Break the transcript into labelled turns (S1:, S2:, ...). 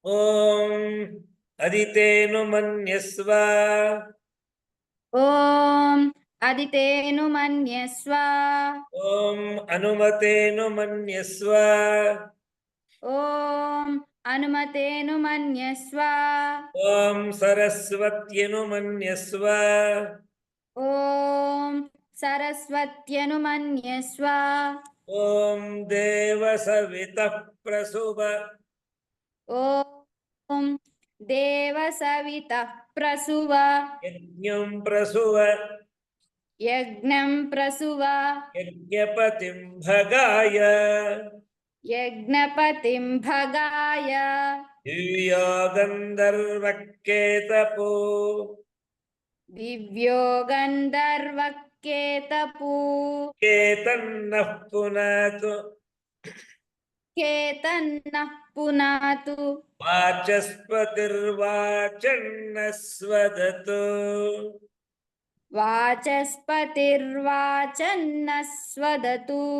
S1: ಓಂ ಅದಿತೇನು ಮನ್ಯಸ್ವ
S2: ಓಂ ಅದಿತೇನು ಮನ್ಯಸ್ವ
S1: ಓಂ ಅನುಮತೇನು ಮನ್ಯಸ್ವ
S2: ಓಂ ಅನುಮತೇನು ಮನ್ಯಸ್ವ
S1: ಓಂ ಸರಸ್ವತ್ಯನು ಮನ್ಯಸ್ವ
S2: ಓಂ ಸರಸ್ವತ್ಯನು ಮನ್ಯಸ್ವ
S1: ಓಂ ದೇವ ಸವಿತಃ ಪ್ರಸುವ
S2: ಓಂ ದೇವ ಸವಿತಃ ಪ್ರಸುವ
S1: ಯಜ್ಞಂ ಪ್ರಸುವ
S2: ಯಜ್ಞಂ ಪ್ರಸುವ
S1: ಯಜ್ಞಪತಿಂ ಭಗಾಯ
S2: ಯಜ್ಞಪತಿಂ ಭಗಾಯ
S1: ದಿವ್ಯೋ ಗಂಧರ್ವಕ್ಕೇತಪೋ
S2: ದಿವ್ಯೋ ಗಂಧರ್ವಕ್ಕೇತಪೂ
S1: ಕೇತನ್ನಃ ಪುನತು
S2: ಕೇತನ್ನಃ ಪುನಾತು
S1: ವಾಚಸ್ಪತಿರ್ವಾಚನ್ನಸ್ವದತು
S2: ವಾಚಸ್ಪತಿರ್ವಾಚನ್ನಸ್ವದತು